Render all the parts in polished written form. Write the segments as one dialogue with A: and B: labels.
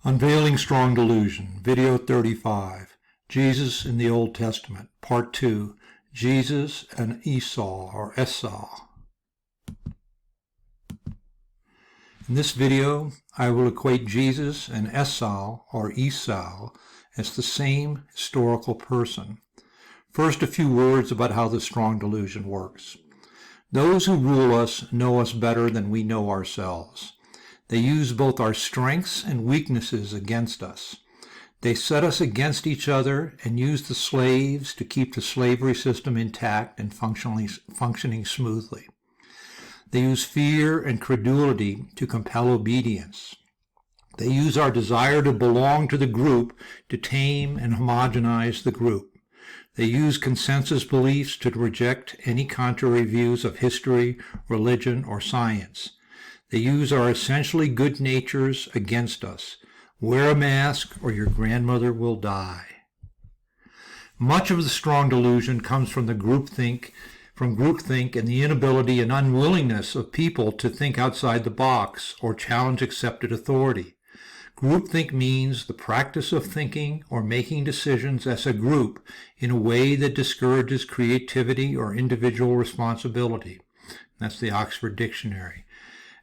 A: Unveiling Strong Delusion, Video 35, Jesus in the Old Testament, Part 2, Jesus and Esau, or Esau. In this video, I will equate Jesus and Esau, or Esau, as the same historical person. First, a few words about how the strong delusion works. Those who rule us know us better than we know ourselves. They use both our strengths and weaknesses against us. They set us against each other and use the slaves to keep the slavery system intact and functioning smoothly. They use fear and credulity to compel obedience. They use our desire to belong to the group to tame and homogenize the group. They use consensus beliefs to reject any contrary views of history, religion, or science. They use our essentially good natures against us. Wear a mask or your grandmother will die. Much of the strong delusion comes from groupthink and the inability and unwillingness of people to think outside the box or challenge accepted authority. Groupthink means the practice of thinking or making decisions as a group in a way that discourages creativity or individual responsibility. That's the Oxford Dictionary.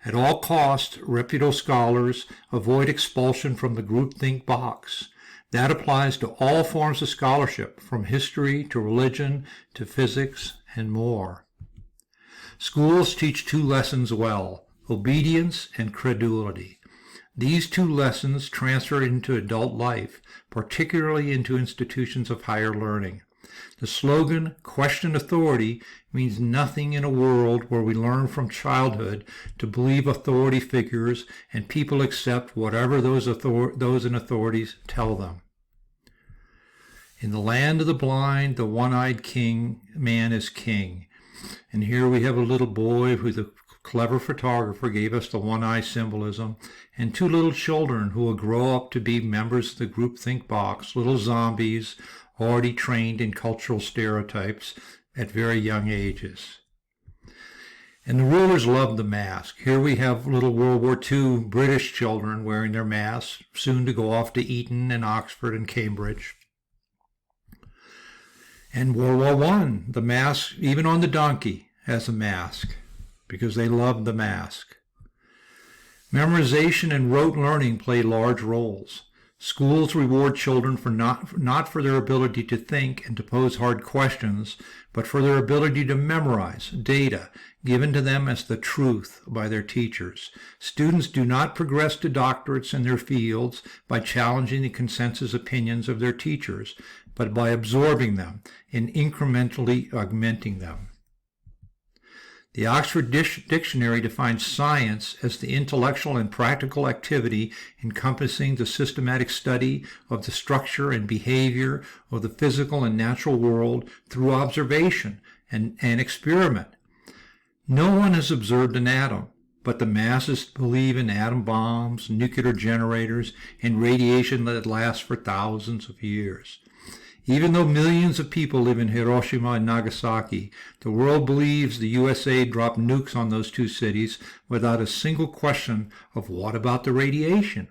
A: At all costs, reputable scholars avoid expulsion from the groupthink box. That applies to all forms of scholarship, from history to religion to physics and more. Schools teach two lessons well: obedience and credulity. These two lessons transfer into adult life, particularly into institutions of higher learning. The slogan, "Question authority," means nothing in a world where we learn from childhood to believe authority figures and people accept whatever those in authorities tell them. In the land of the blind, the one-eyed man is king. And here we have a little boy who the clever photographer gave us the one-eye symbolism, and two little children who will grow up to be members of the groupthink box, little zombies already trained in cultural stereotypes at very young ages. And the rulers loved the mask. Here we have little World War II British children wearing their masks, soon to go off to Eton and Oxford and Cambridge. And World War I, the mask, even on the donkey, has a mask, because they loved the mask. Memorization and rote learning play large roles. Schools reward children for not for their ability to think and to pose hard questions, but for their ability to memorize data given to them as the truth by their teachers. Students do not progress to doctorates in their fields by challenging the consensus opinions of their teachers, but by absorbing them and incrementally augmenting them. The Oxford Dictionary defines science as the intellectual and practical activity encompassing the systematic study of the structure and behavior of the physical and natural world through observation and experiment. No one has observed an atom, but the masses believe in atom bombs, nuclear generators, and radiation that lasts for thousands of years. Even though millions of people live in Hiroshima and Nagasaki, the world believes the USA dropped nukes on those two cities without a single question of what about the radiation.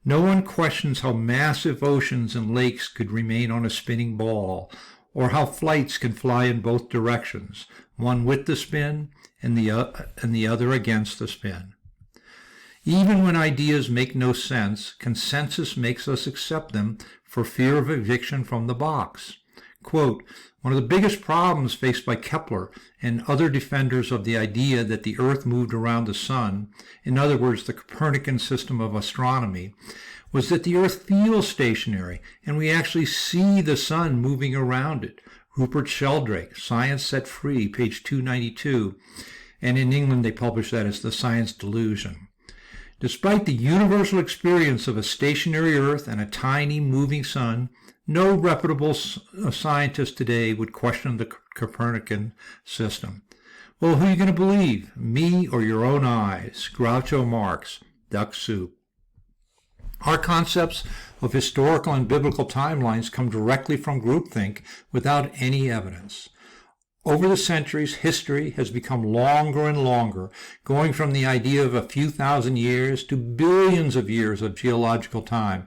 A: No one questions how massive oceans and lakes could remain on a spinning ball, or how flights can fly in both directions, one with the spin and the other against the spin. Even when ideas make no sense, consensus makes us accept them for fear of eviction from the box. Quote, "One of the biggest problems faced by Kepler and other defenders of the idea that the Earth moved around the sun, in other words, the Copernican system of astronomy, was that the Earth feels stationary and we actually see the sun moving around it." Rupert Sheldrake, Science Set Free, page 292, and in England they published that as The Science Delusion. Despite the universal experience of a stationary Earth and a tiny moving sun, no reputable scientist today would question the Copernican system. Well, who are you going to believe? Me or your own eyes? Groucho Marx, Duck Soup. Our concepts of historical and biblical timelines come directly from groupthink without any evidence. Over the centuries, history has become longer and longer, going from the idea of a few thousand years to billions of years of geological time.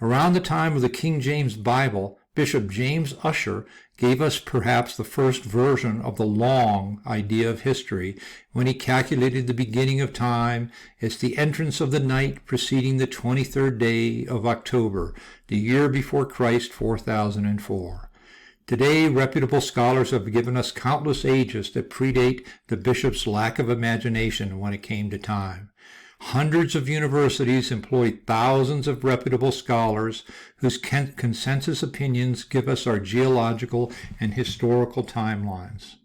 A: Around the time of the King James Bible, Bishop James Ussher gave us perhaps the first version of the long idea of history when he calculated the beginning of time as the entrance of the night preceding the 23rd day of October, the year before Christ 4004. Today, reputable scholars have given us countless ages that predate the bishop's lack of imagination when it came to time. Hundreds of universities employ thousands of reputable scholars whose consensus opinions give us our geological and historical timelines.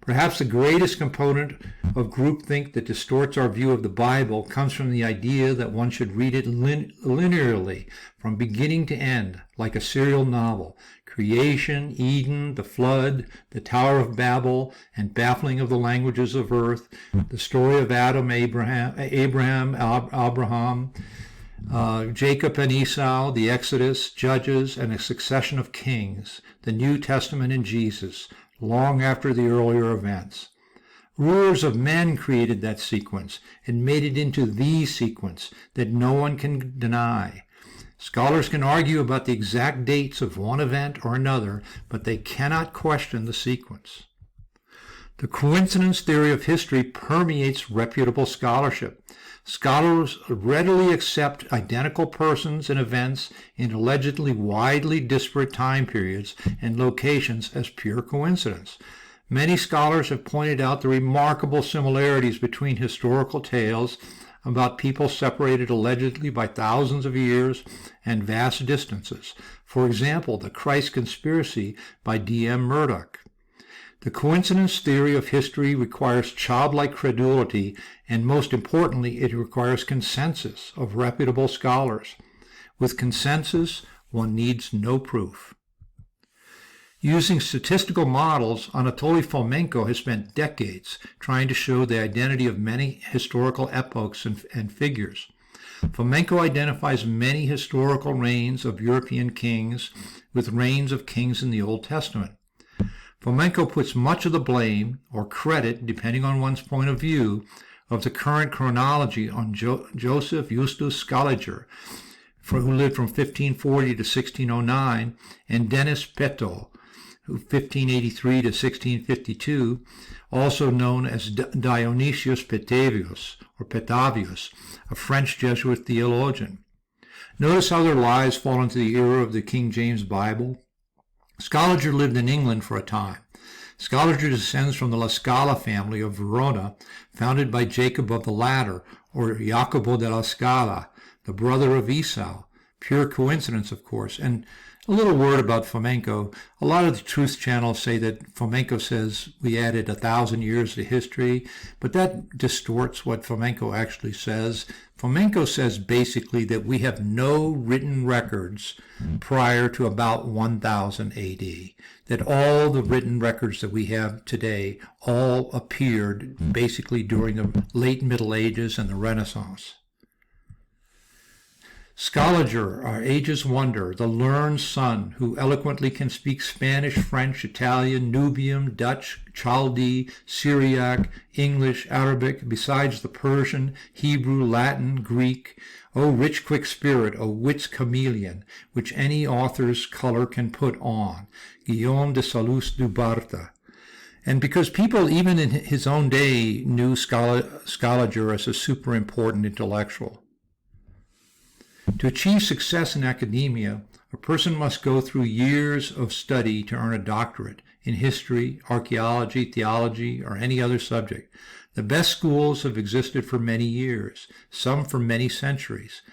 A: Perhaps the greatest component of groupthink that distorts our view of the Bible comes from the idea that one should read it linearly, from beginning to end, like a serial novel. Creation, Eden, the flood, the Tower of Babel, and baffling of the languages of earth, the story of Adam, Abraham, Jacob and Esau, the Exodus, Judges, and a succession of kings, the New Testament and Jesus, long after the earlier events. Rulers of men created that sequence and made it into the sequence that no one can deny. Scholars can argue about the exact dates of one event or another, but they cannot question the sequence. The coincidence theory of history permeates reputable scholarship. Scholars readily accept identical persons and events in allegedly widely disparate time periods and locations as pure coincidence. Many scholars have pointed out the remarkable similarities between historical tales about people separated allegedly by thousands of years and vast distances. For example, the Christ Conspiracy by D.M. Murdoch. The coincidence theory of history requires childlike credulity, and most importantly, it requires consensus of reputable scholars. With consensus, one needs no proof. Using statistical models, Anatoly Fomenko has spent decades trying to show the identity of many historical epochs and figures. Fomenko identifies many historical reigns of European kings with reigns of kings in the Old Testament. Fomenko puts much of the blame, or credit, depending on one's point of view, of the current chronology on Joseph Justus Scaliger, who lived from 1540 to 1609, and Denis Peto, 1583 to 1652, also known as Dionysius Petavius, a French Jesuit theologian. Notice how their lives fall into the era of the King James Bible. Scaliger lived in England for a time. Scaliger descends from the La Scala family of Verona, founded by Jacob of the Ladder, or Jacopo della Scala, the brother of Esau. Pure coincidence, of course. And a little word about Fomenko. A lot of the truth channels say that Fomenko says we added 1,000 years to history, but that distorts what Fomenko actually says. Fomenko says basically that we have no written records prior to about 1000 AD, that all the written records that we have today all appeared basically during the late Middle Ages and the Renaissance. Scaliger, our age's wonder, the learned son who eloquently can speak Spanish, French, Italian, Nubian, Dutch, Chaldee, Syriac, English, Arabic, besides the Persian, Hebrew, Latin, Greek. O rich, quick spirit, O wit's chameleon, which any author's color can put on. Guillaume de Salus du Bartha. And because people, even in his own day, knew Scaliger as a super important intellectual. To achieve success in academia, a person must go through years of study to earn a doctorate in history, archaeology, theology, or any other subject. The best schools have existed for many years, some for many centuries.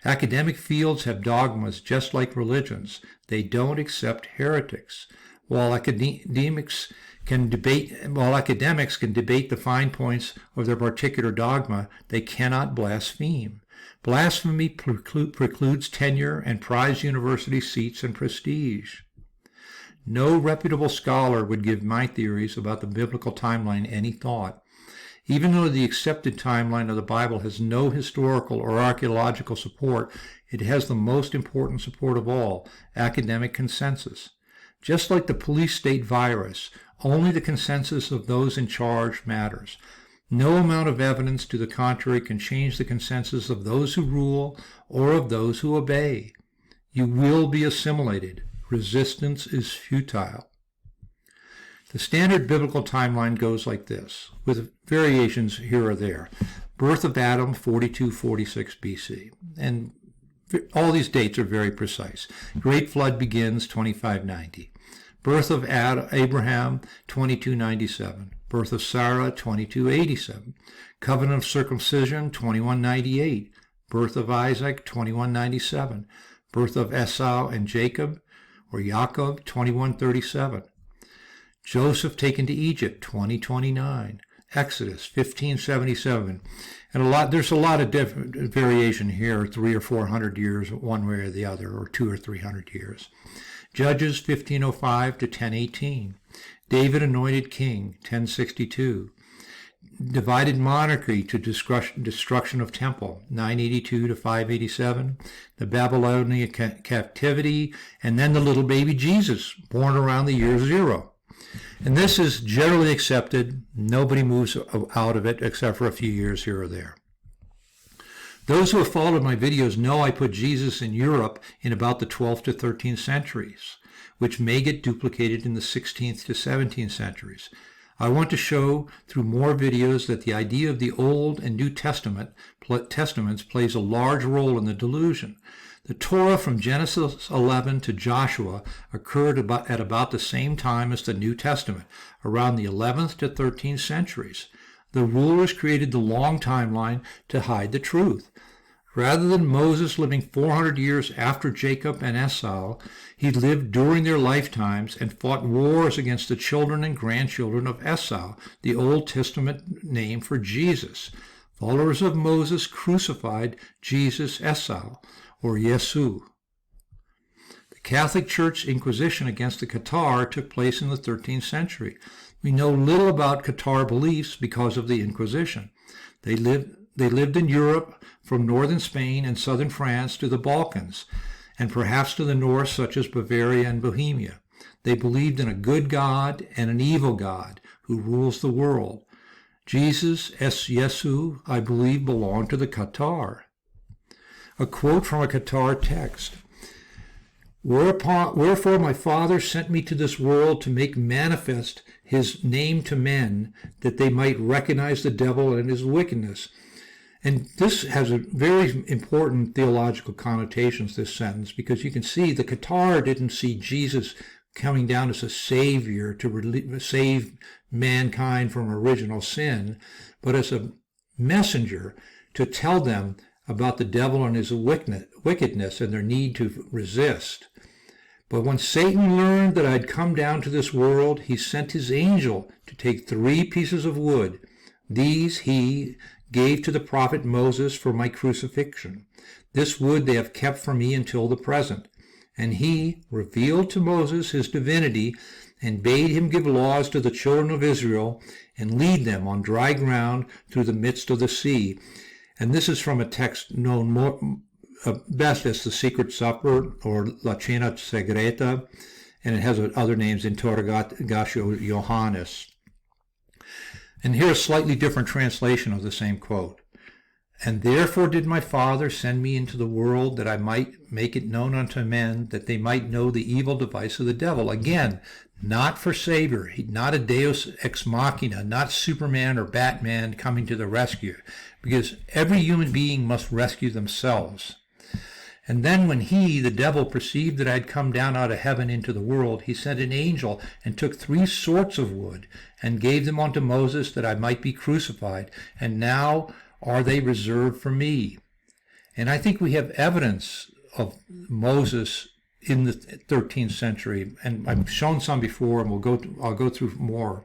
A: Academic fields have dogmas just like religions. They don't accept heretics. While academics can debate the fine points of their particular dogma, they cannot blaspheme. Blasphemy precludes tenure and prized university seats and prestige. No reputable scholar would give my theories about the biblical timeline any thought. Even though the accepted timeline of the Bible has no historical or archaeological support, it has the most important support of all, academic consensus. Just like the police state virus, Only the consensus of those in charge matters. No amount of evidence to the contrary can change the consensus of those who rule or of those who obey. You will be assimilated. Resistance is futile. The standard biblical timeline goes like this, with variations here or there. Birth of Adam, 4246 BC. And all these dates are very precise. Great Flood begins, 2590. Birth of Abraham, 2297. Birth of Sarah, 2287. Covenant of circumcision, 2198. Birth of Isaac, 2197. Birth of Esau and Jacob, or Yaakov, 2137. Joseph taken to Egypt, 2029. Exodus, 1577. And there's a lot of different variation here, 300 or 400 years one way or the other, or 200 or 300 years. Judges, 1505 to 1018. David anointed king, 1062. Divided monarchy to destruction of temple, 982 to 587. The Babylonian captivity, and then the little baby Jesus, born around the year 0. And this is generally accepted. Nobody moves out of it except for a few years here or there. Those who have followed my videos know I put Jesus in Europe in about the 12th to 13th centuries, which may get duplicated in the 16th to 17th centuries. I want to show through more videos that the idea of the Old and New Testaments plays a large role in the delusion. The Torah from Genesis 11 to Joshua occurred at about the same time as the New Testament, around the 11th to 13th centuries. The rulers created the long timeline to hide the truth. Rather than Moses living 400 years after Jacob and Esau, he lived during their lifetimes and fought wars against the children and grandchildren of Esau, the Old Testament name for Jesus. Followers of Moses crucified Jesus Esau, or Yesu. The Catholic Church Inquisition against the Cathar took place in the 13th century. We know little about Cathar beliefs because of the Inquisition. They lived in Europe, from northern Spain and southern France to the Balkans, and perhaps to the north, such as Bavaria and Bohemia. They believed in a good God and an evil God who rules the world. Jesus, Yesu, I believe, belonged to the Cathar. A quote from a Cathar text. Wherefore my Father sent me to this world to make manifest his name to men, that they might recognize the devil and his wickedness. And this has a very important theological connotations, this sentence, because you can see the Cathar didn't see Jesus coming down as a savior to save mankind from original sin, but as a messenger to tell them about the devil and his wickedness and their need to resist. But when Satan learned that I'd come down to this world, he sent his angel to take 3 pieces of wood. These he gave to the prophet Moses for my crucifixion. This wood they have kept for me until the present. And he revealed to Moses his divinity and bade him give laws to the children of Israel and lead them on dry ground through the midst of the sea. And this is from a text known best as the Secret Supper or La Cena Segreta, and it has other names, Interrogatio Johannes. And here a slightly different translation of the same quote. And therefore did my Father send me into the world, that I might make it known unto men, that they might know the evil device of the devil. Again, not for Savior, not a Deus ex machina, not Superman or Batman coming to the rescue, because every human being must rescue themselves. And then when he, the devil, perceived that I had come down out of heaven into the world, he sent an angel and took 3 sorts of wood and gave them unto Moses, that I might be crucified. And now are they reserved for me. And I think we have evidence of Moses in the 13th century, and I've shown some before, and I'll go through more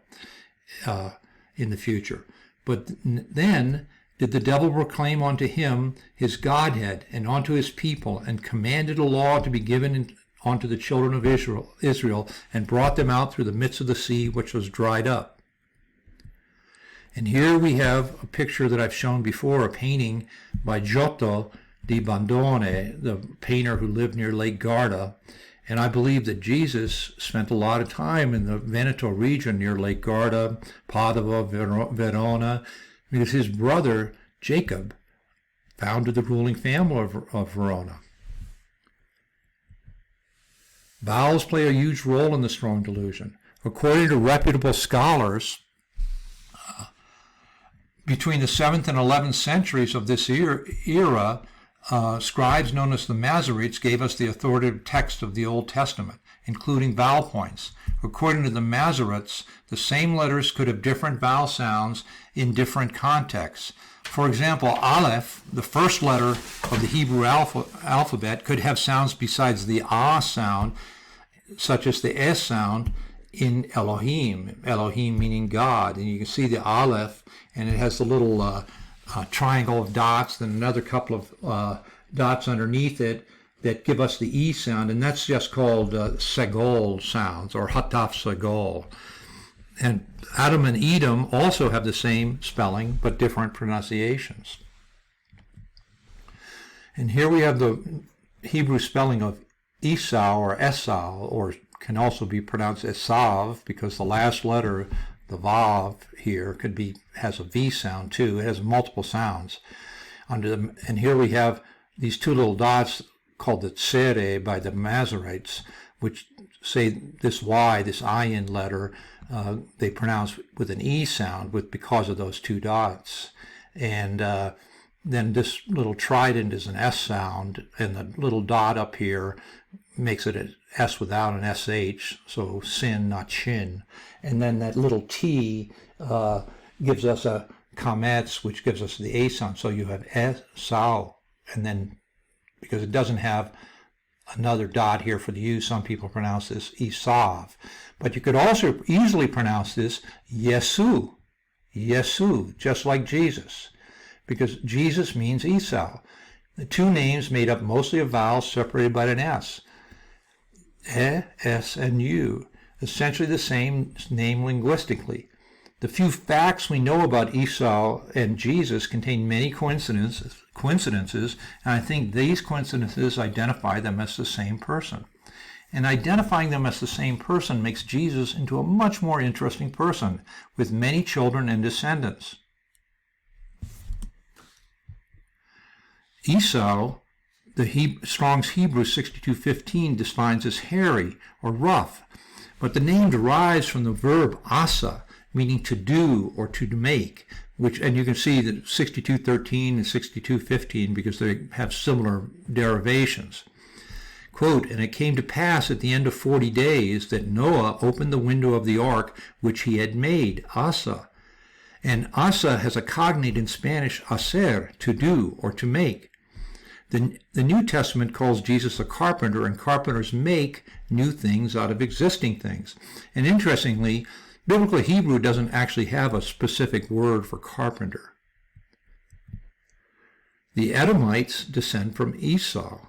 A: in the future. But then did the devil proclaim unto him his Godhead and unto his people, and commanded a law to be given unto the children of Israel, and brought them out through the midst of the sea, which was dried up. And here we have a picture that I've shown before, a painting by Giotto di Bandone, the painter who lived near Lake Garda. And I believe that Jesus spent a lot of time in the Veneto region near Lake Garda, Padua, Verona, because his brother Jacob founded the ruling family of Verona. Vowels play a huge role in the strong delusion. According to reputable scholars, between the 7th and 11th centuries of this era, scribes known as the Masoretes gave us the authoritative text of the Old Testament, including vowel points. According to the Masoretes, the same letters could have different vowel sounds in different contexts. For example, Aleph, the first letter of the Hebrew alphabet, could have sounds besides the Ah sound, such as the S sound in Elohim, Elohim meaning God. And you can see the Aleph, and it has the little triangle of dots, then another couple of dots underneath it that give us the E sound, and that's just called Segol sounds, or Hataf Segol. And Adam and Edom also have the same spelling, but different pronunciations. And here we have the Hebrew spelling of Esau or Esau, or can also be pronounced Esav, because the last letter, the Vav here, has a V sound too. It has multiple sounds. And here we have these two little dots called the Tsere by the Masoretes, which say this Y, this ayin letter, they pronounce with an E sound because of those two dots. And then this little trident is an S sound, and the little dot up here makes it an S without an SH, so sin, not shin. And then that little T gives us a kametz, which gives us the A sound. So you have Esau, and then because it doesn't have another dot here for the U, some people pronounce this Esav. But you could also easily pronounce this Yesu, Yesu, just like Jesus, because Jesus means Esau. The two names made up mostly of vowels separated by an S. S, and U, essentially the same name linguistically. The few facts we know about Esau and Jesus contain many coincidences, and I think these coincidences identify them as the same person. And identifying them as the same person makes Jesus into a much more interesting person, with many children and descendants. Esau, the Strong's Hebrew 62:15 defines as hairy or rough, but the name derives from the verb asa, meaning to do or to make, and you can see that 62:13 and 62:15 because they have similar derivations. Quote, "And it came to pass at the end of 40 days that Noah opened the window of the ark which he had made, asa. And asa has a cognate in Spanish, hacer, to do or to make. The New Testament calls Jesus a carpenter, and carpenters make new things out of existing things. And interestingly, biblical Hebrew doesn't actually have a specific word for carpenter. The Edomites descend from Esau,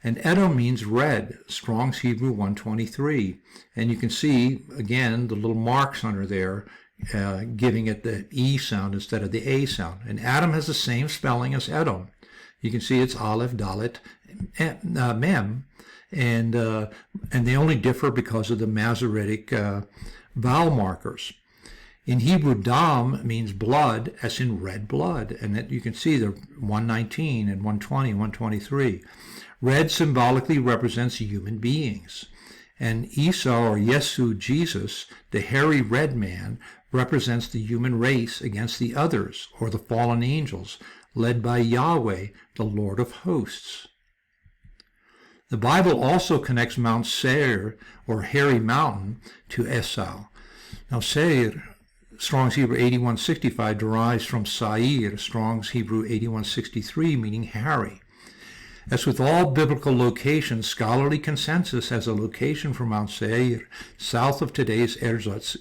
A: and Edom means red, Strong's Hebrew 123. And you can see, again, the little marks under there, giving it the E sound instead of the A sound. And Adam has the same spelling as Edom. You can see it's Aleph, Dalet, Mem, and they only differ because of the Masoretic vowel markers. In Hebrew, dam means blood, as in red blood, and that you can see the 119 and 120 and 123. Red symbolically represents human beings, and Esau or Yesu, Jesus, the hairy red man, represents the human race against the others, or the fallen angels, led by Yahweh, the Lord of hosts. The Bible also connects Mount Seir, or hairy mountain, to Esau. Now Seir, Strong's Hebrew 8165, derives from Sair, Strong's Hebrew 8163, meaning hairy. As with all biblical locations, scholarly consensus has a location for Mount Seir, south of today's ersatz,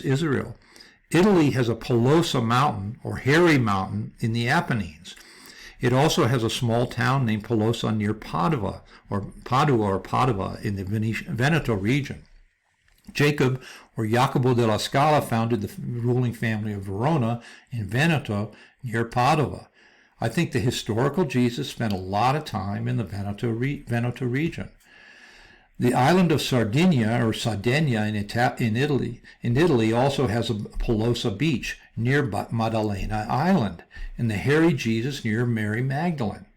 A: Israel. Italy has a Pelosa mountain, or hairy mountain, in the Apennines. It also has a small town named Pelosa near Padua in the Veneto region. Jacob, or Jacopo della Scala, founded the ruling family of Verona in Veneto near Padua. I think the historical Jesus spent a lot of time in the Veneto region. The island of Sardinia, or Sardinia in Italy, also has a Pelosa beach near Maddalena Island, and the hairy Jesus near Mary Magdalene.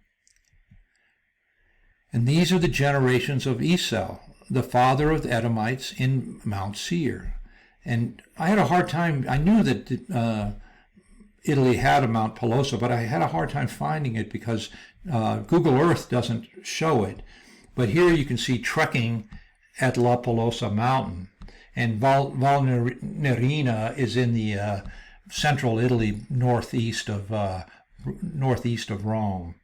A: And these are the generations of Esau, the father of the Edomites in Mount Seir. And I had a hard time, I knew that Italy had a Mount Pelosa, but I had a hard time finding it because Google Earth doesn't show it. But here you can see trekking at La Pelosa Mountain. And Val Nerina is in the central Italy, northeast of Rome.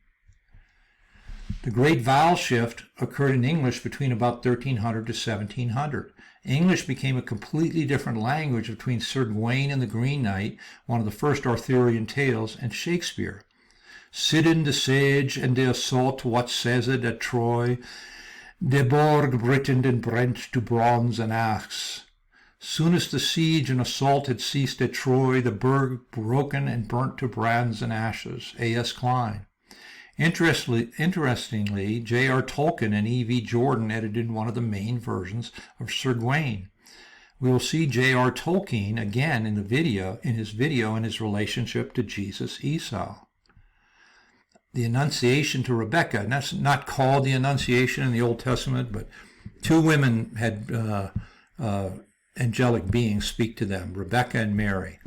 A: The Great Vowel Shift occurred in English between about 1300 to 1700. English became a completely different language between Sir Gawain and the Green Knight, one of the first Arthurian tales, and Shakespeare. Sidin de Sage and de Assault, what says it at Troy, de Borg Britain and Brent to bronze and axe. Soon as the siege and assault had ceased at Troy, the burg broken and burnt to brands and ashes. A.S. Klein. Interestingly, J.R. Tolkien and E.V. Jordan edited one of the main versions of Sir Gawain. We will see J.R. Tolkien again in his video in his relationship to Jesus Esau. The Annunciation to Rebekah, and that's not called the Annunciation in the Old Testament, but two women had angelic beings speak to them, Rebekah and Mary.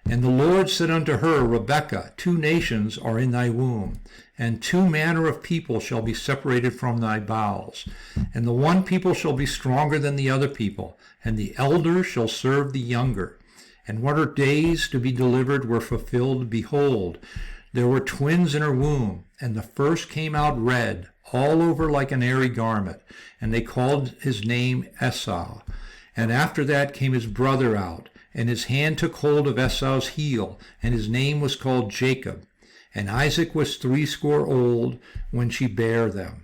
A: And the Lord said unto her, Rebekah, 2 nations are in thy womb, and 2 manner of people shall be separated from thy bowels. And the one people shall be stronger than the other people, and the elder shall serve the younger. And when her days to be delivered were fulfilled, behold, there were twins in her womb, and the first came out red, all over like an airy garment, and they called his name Esau. And after that came his brother out, and his hand took hold of Esau's heel, and his name was called Jacob. And Isaac was 80 old when she bare them.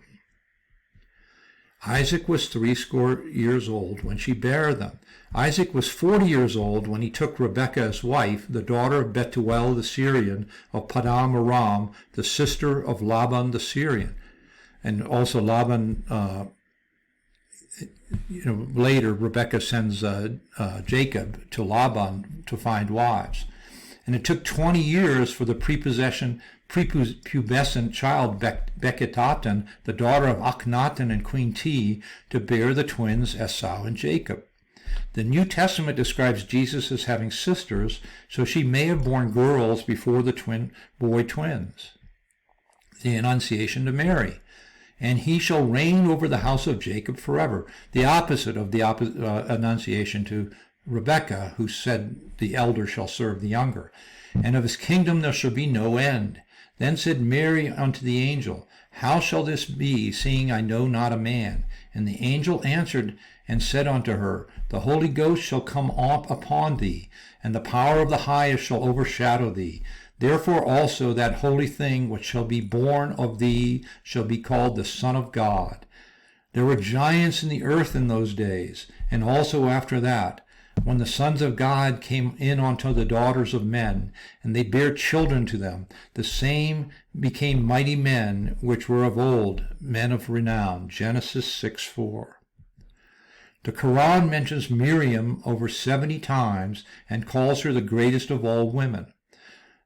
A: Isaac was 80 years old when she bare them. Isaac was 40 years old when he took Rebekah as wife, the daughter of Bethuel the Syrian, of Paddan Aram, the sister of Laban the Syrian. And also Laban, later Rebekah sends Jacob to Laban to find wives. And it took 20 years for the prepubescent child Beketaten, the daughter of Akhenaten and Queen T, to bear the twins Esau and Jacob. The New Testament describes Jesus as having sisters, so she may have borne girls before the boy twins. The Annunciation to Mary. And he shall reign over the house of Jacob forever. The opposite of the Annunciation to Rebekah, who said the elder shall serve the younger. And of his kingdom there shall be no end. Then said Mary unto the angel, How shall this be, seeing I know not a man? And the angel answered and said unto her, The Holy Ghost shall come up upon thee, and the power of the highest shall overshadow thee. Therefore also that holy thing which shall be born of thee shall be called the Son of God. There were giants in the earth in those days, and also after that, when the sons of God came in unto the daughters of men, and they bare children to them, the same became mighty men which were of old, men of renown. Genesis 6:4. The Quran mentions Miriam over 70 times and calls her the greatest of all women.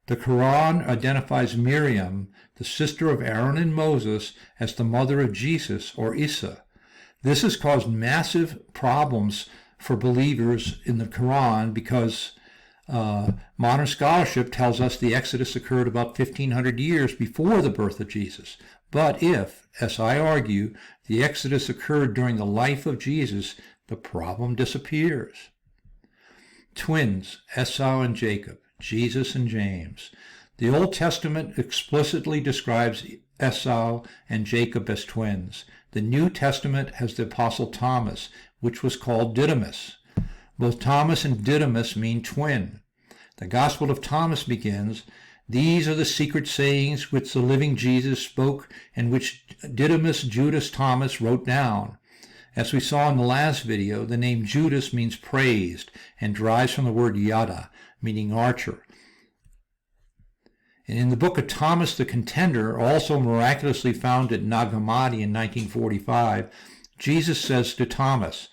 A: The Quran identifies Miriam, the sister of Aaron and Moses, as the mother of Jesus, or Isa. This has caused massive problems for believers in the Quran because modern scholarship tells us the Exodus occurred about 1,500 years before the birth of Jesus. But if, as I argue, the Exodus occurred during the life of Jesus, the problem disappears. Twins, Esau and Jacob, Jesus and James. The Old Testament explicitly describes Esau and Jacob as twins. The New Testament has the Apostle Thomas, which was called Didymus. Both Thomas and Didymus mean twin. The Gospel of Thomas begins, These are the secret sayings which the living Jesus spoke and which Didymus Judas Thomas wrote down. As we saw in the last video, the name Judas means praised and derives from the word yada, meaning archer. And in the book of Thomas the Contender, also miraculously found at Nag Hammadi in 1945, Jesus says to Thomas,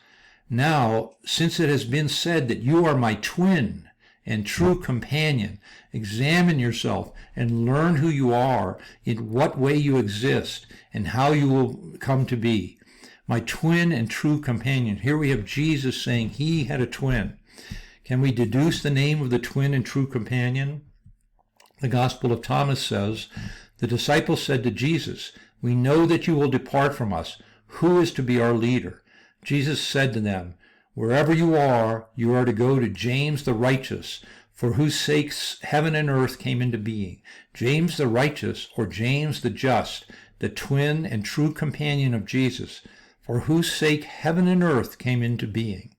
A: "Now, since it has been said that you are my twin and true companion, examine yourself and learn who you are, in what way you exist, and how you will come to be." My twin and true companion. Here we have Jesus saying he had a twin. Can we deduce the name of the twin and true companion? The Gospel of Thomas says, "The disciples said to Jesus, 'We know that you will depart from us. Who is to be our leader?' Jesus said to them, 'Wherever you are to go to James the righteous, for whose sakes heaven and earth came into being.'" James the righteous, or James the just, the twin and true companion of Jesus, for whose sake heaven and earth came into being.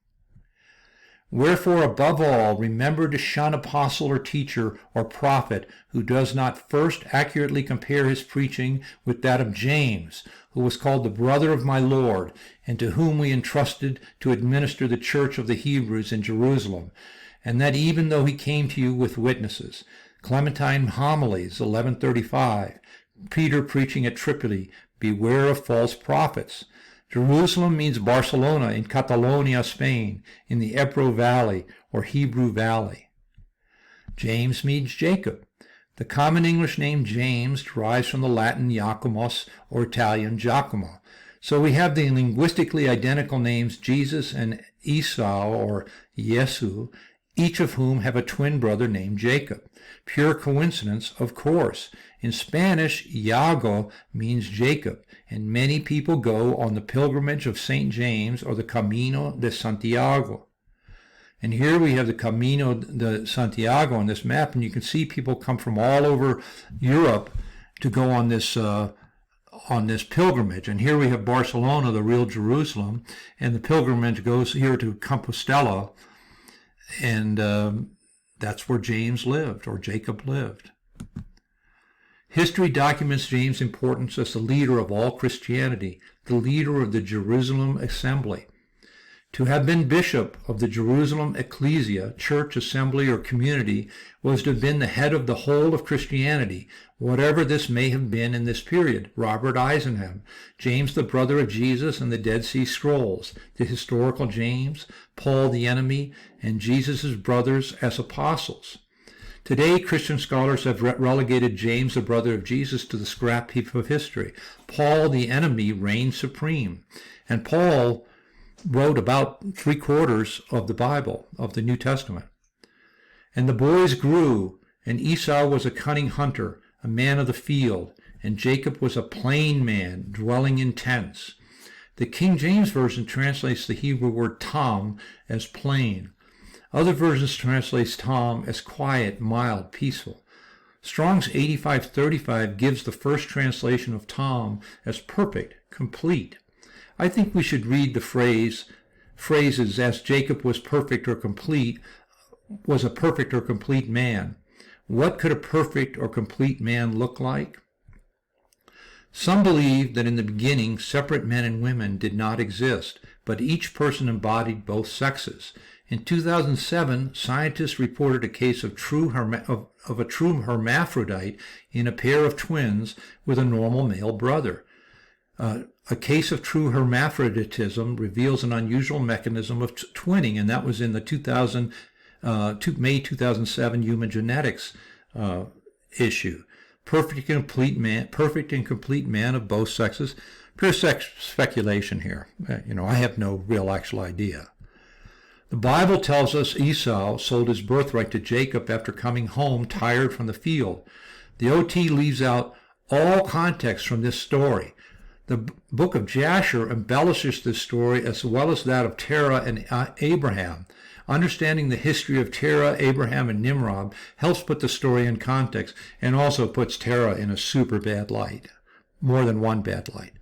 A: "Wherefore, above all, remember to shun apostle or teacher or prophet who does not first accurately compare his preaching with that of James, who was called the brother of my Lord, and to whom we entrusted to administer the church of the Hebrews in Jerusalem, and that even though he came to you with witnesses." Clementine Homilies, 1135. Peter preaching at Tripoli, "Beware of false prophets." Jerusalem means Barcelona in Catalonia, Spain, in the Ebro Valley or Hebrew Valley. James means Jacob. The common English name James derives from the Latin Jacomos or Italian Giacomo. So we have the linguistically identical names Jesus and Esau or Jesu, each of whom have a twin brother named Jacob. Pure coincidence, of course. In Spanish, Iago means Jacob, and many people go on the pilgrimage of St. James or the Camino de Santiago. And here we have the Camino de Santiago on this map, and you can see people come from all over Europe to go on this pilgrimage. And here we have Barcelona, the real Jerusalem, and the pilgrimage goes here to Compostela, and that's where James lived, or Jacob lived. History documents James' importance as the leader of all Christianity, the leader of the Jerusalem assembly. To have been bishop of the Jerusalem ecclesia, church, assembly, or community was to have been the head of the whole of Christianity, whatever this may have been in this period. Robert Eisenham, James the brother of Jesus and the Dead Sea Scrolls, the historical James, Paul the enemy, and Jesus' brothers as apostles. Today, Christian scholars have relegated James, the brother of Jesus, to the scrap heap of history. Paul, the enemy, reigned supreme. And Paul wrote about 3/4 of the Bible, of the New Testament. "And the boys grew, and Esau was a cunning hunter, a man of the field, and Jacob was a plain man, dwelling in tents." The King James Version translates the Hebrew word tam as plain. Other versions translate Tom as quiet, mild, peaceful. Strong's 8535 gives the first translation of Tom as perfect, complete. I think we should read the phrases as Jacob was perfect or complete, was a perfect or complete man. What could a perfect or complete man look like? Some believe that in the beginning separate men and women did not exist, but each person embodied both sexes. In 2007, scientists reported a case of a true hermaphrodite in a pair of twins with a normal male brother. A case of true hermaphroditism reveals an unusual mechanism of twinning, and that was in the May 2007 Human Genetics issue. Perfect and complete man of both sexes. Pure speculation here. I have no real actual idea. The Bible tells us Esau sold his birthright to Jacob after coming home tired from the field. The OT leaves out all context from this story. The book of Jasher embellishes this story as well as that of Terah and Abraham. Understanding the history of Terah, Abraham, and Nimrod helps put the story in context and also puts Terah in a super bad light, more than one bad light.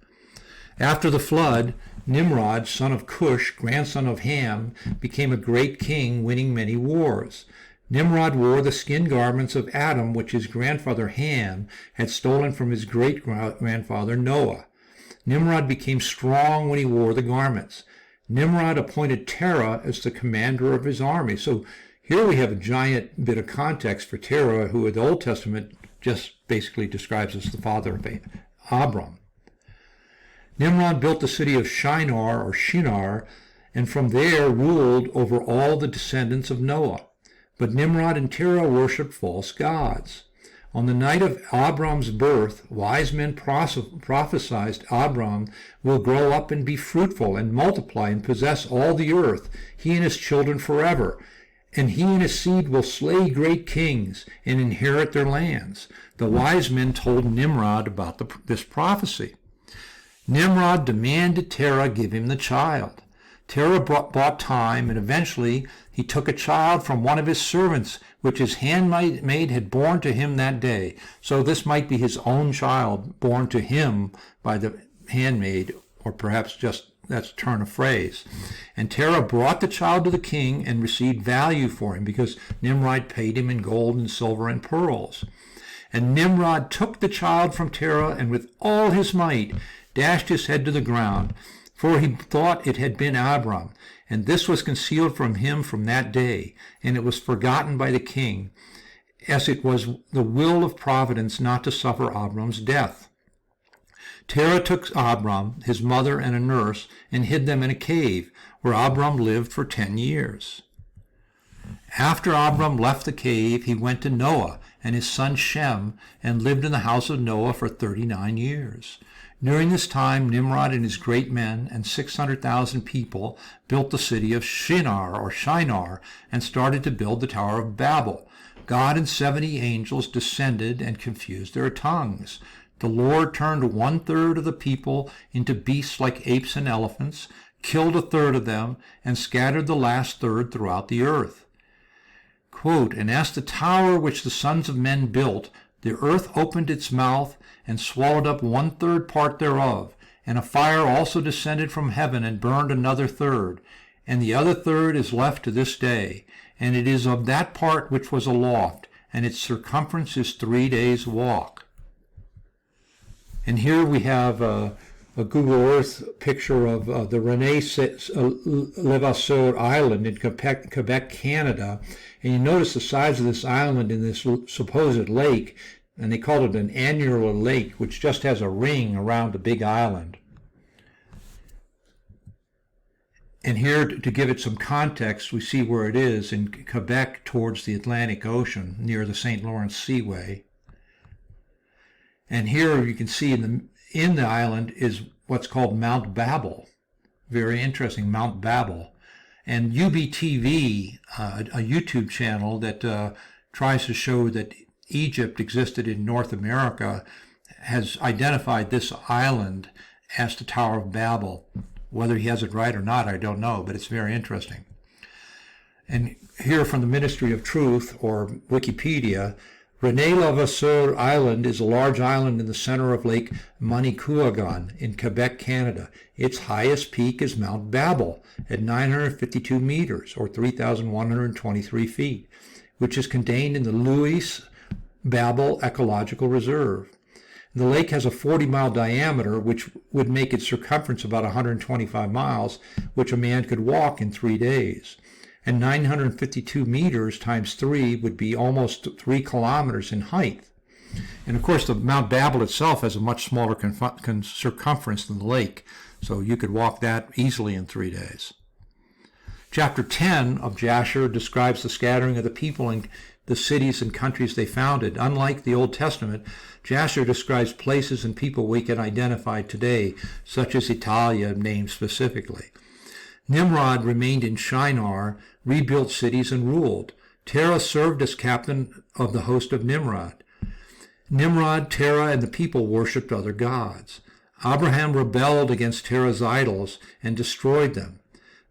A: After the flood, Nimrod, son of Cush, grandson of Ham, became a great king, winning many wars. Nimrod wore the skin garments of Adam, which his grandfather Ham had stolen from his great-grandfather Noah. Nimrod became strong when he wore the garments. Nimrod appointed Terah as the commander of his army. So here we have a giant bit of context for Terah, who in the Old Testament just basically describes as the father of Abram. Nimrod built the city of Shinar, and from there ruled over all the descendants of Noah. But Nimrod and Terah worshipped false gods. On the night of Abram's birth, wise men prophesied Abram will grow up and be fruitful and multiply and possess all the earth, he and his children forever. And he and his seed will slay great kings and inherit their lands. The wise men told Nimrod about this prophecy. Nimrod demanded Terah give him the child. Terah bought time, and eventually he took a child from one of his servants, which his handmaid had born to him that day. So this might be his own child born to him by the handmaid, or perhaps just that's a turn of phrase. And Terah brought the child to the king and received value for him, because Nimrod paid him in gold and silver and pearls. And Nimrod took the child from Terah, and with all his might dashed his head to the ground, for he thought it had been Abram. And this was concealed from him from that day, and it was forgotten by the king, as it was the will of providence not to suffer Abram's death. Terah took Abram, his mother, and a nurse, and hid them in a cave, where Abram lived for 10 years. After Abram left the cave, he went to Noah and his son Shem, and lived in the house of Noah for 39 years. During this time, Nimrod and his great men and 600,000 people built the city of Shinar, and started to build the Tower of Babel. God and 70 angels descended and confused their tongues. The Lord turned 1/3 of the people into beasts like apes and elephants, killed 1/3 of them, and scattered the last third throughout the earth. Quote, and as the tower which the sons of men built, the earth opened its mouth and swallowed up 1/3 part thereof, and a fire also descended from heaven and burned another third, and the other third is left to this day, and it is of that part which was aloft, and its circumference is 3 days' walk. And here we have a Google Earth picture of the Levasseur Island in Quebec, Canada. And you notice the size of this island in this supposed lake, and they call it an annular lake, which just has a ring around the big island. And here, to give it some context, we see where it is in Quebec towards the Atlantic Ocean, near the St. Lawrence Seaway. And here you can see in the island is what's called Mount Babel. Very interesting, Mount Babel. And UBTV, a YouTube channel that tries to show that Egypt existed in North America, has identified this island as the Tower of Babel. Whether he has it right or not, I don't know, but it's very interesting. And here from the Ministry of Truth, or Wikipedia, René-Levasseur Island is a large island in the center of Lake Manicouagan in Quebec, Canada. Its highest peak is Mount Babel at 952 meters, or 3,123 feet, which is contained in the Louis Babel Ecological Reserve. The lake has a 40-mile diameter, which would make its circumference about 125 miles, which a man could walk in 3 days. And 952 meters times 3 would be almost 3 kilometers in height. And of course, the Mount Babel itself has a much smaller circumference than the lake, so you could walk that easily in 3 days. Chapter 10 of Jasher describes the scattering of the people in the cities and countries they founded. Unlike the Old Testament, Jasher describes places and people we can identify today, such as Italia, named specifically. Nimrod remained in Shinar, rebuilt cities, and ruled. Terah served as captain of the host of Nimrod. Nimrod, Terah, and the people worshipped other gods. Abraham rebelled against Terah's idols and destroyed them.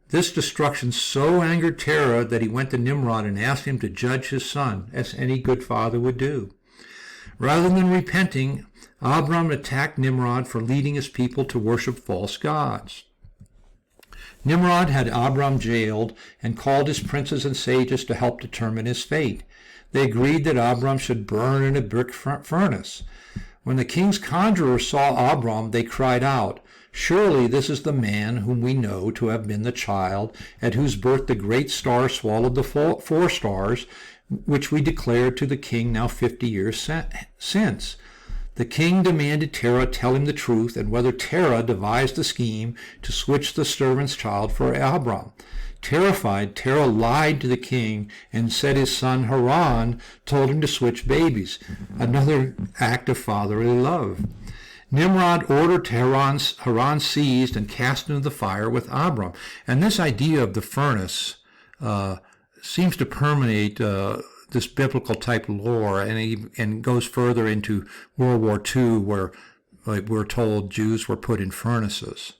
A: This destruction so angered Terah that he went to Nimrod and asked him to judge his son, as any good father would do. Rather than repenting, Abram attacked Nimrod for leading his people to worship false gods. Nimrod had Abram jailed and called his princes and sages to help determine his fate. They agreed that Abram should burn in a brick furnace. When the king's conjurers saw Abram, they cried out, "Surely this is the man whom we know to have been the child at whose birth the great star swallowed the 4 stars, which we declared to the king now 50 years since." The king demanded Terah tell him the truth and whether Terah devised the scheme to switch the servant's child for Abram. Terrified, Terah lied to the king and said his son Haran told him to switch babies, another act of fatherly love. Nimrod ordered Haran seized and cast into the fire with Abram. And this idea of the furnace seems to permeate this biblical type lore, and goes further into World War II, where we're told Jews were put in furnaces.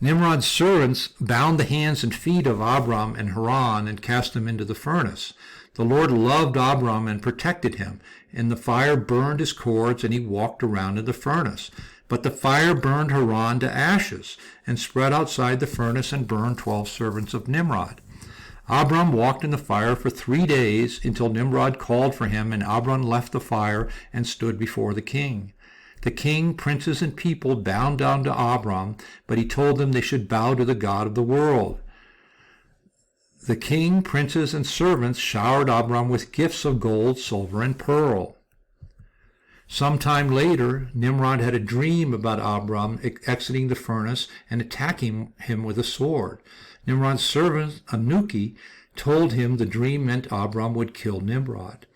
A: Nimrod's servants bound the hands and feet of Abram and Haran and cast them into the furnace. The Lord loved Abram and protected him, and the fire burned his cords, and he walked around in the furnace. But the fire burned Haran to ashes, and spread outside the furnace and burned 12 servants of Nimrod. Abram walked in the fire for 3 days until Nimrod called for him, and Abram left the fire and stood before the king. The king, princes, and people bowed down to Abram, but he told them they should bow to the God of the world. The king, princes, and servants showered Abram with gifts of gold, silver, and pearl. Sometime later, Nimrod had a dream about Abram exiting the furnace and attacking him with a sword. Nimrod's servant, Anuki, told him the dream meant Abram would kill Nimrod.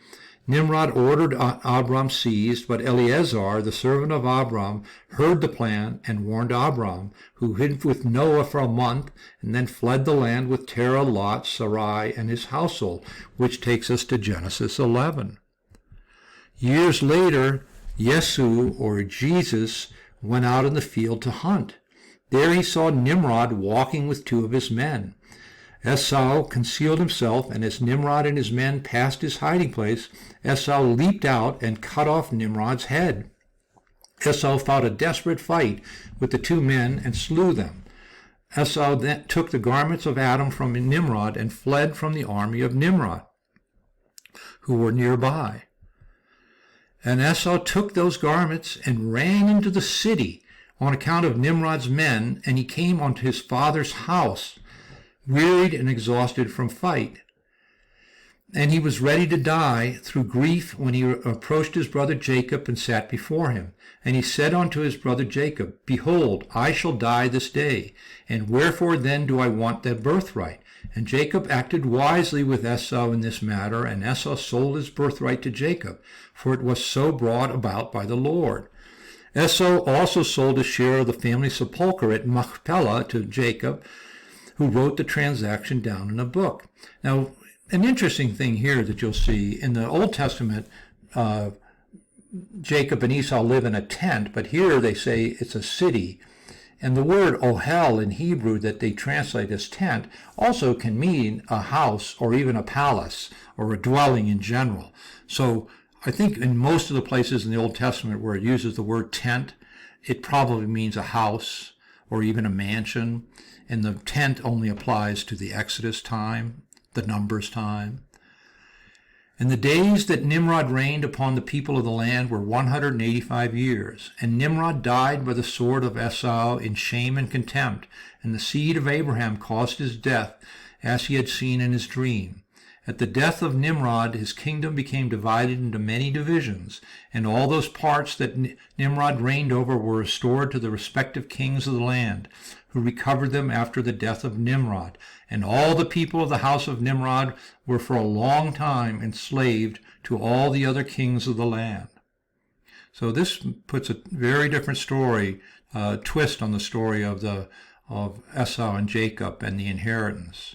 A: Nimrod ordered Abram seized, but Eleazar, the servant of Abram, heard the plan and warned Abram, who hid with Noah for a month and then fled the land with Terah, Lot, Sarai, and his household, which takes us to Genesis 11. Years later, Yesu, or Jesus, went out in the field to hunt. There he saw Nimrod walking with 2 of his men. Esau concealed himself, and as Nimrod and his men passed his hiding place, Esau leaped out and cut off Nimrod's head. Esau fought a desperate fight with the 2 men and slew them. Esau then took the garments of Adam from Nimrod and fled from the army of Nimrod, who were nearby. And Esau took those garments and ran into the city on account of Nimrod's men, and he came unto his father's house, wearied and exhausted from fight. And he was ready to die through grief when he approached his brother Jacob and sat before him. And he said unto his brother Jacob, Behold, I shall die this day, and wherefore then do I want that birthright? And Jacob acted wisely with Esau in this matter, and Esau sold his birthright to Jacob, for it was so brought about by the Lord. Esau also sold a share of the family sepulchre at Machpelah to Jacob, who wrote the transaction down in a book. Now, an interesting thing here that you'll see, in the Old Testament, Jacob and Esau live in a tent, but here they say it's a city. And the word ohel in Hebrew that they translate as tent also can mean a house or even a palace or a dwelling in general. So I think in most of the places in the Old Testament where it uses the word tent, it probably means a house or even a mansion. And the tent only applies to the Exodus time, the Numbers time. And the days that Nimrod reigned upon the people of the land were 185 years. And Nimrod died by the sword of Esau in shame and contempt. And the seed of Abraham caused his death, as he had seen in his dream. At the death of Nimrod, his kingdom became divided into many divisions, and all those parts that Nimrod reigned over were restored to the respective kings of the land, who recovered them after the death of Nimrod. And all the people of the house of Nimrod were for a long time enslaved to all the other kings of the land. So this puts a very different story, twist on the story of Esau and Jacob and the inheritance.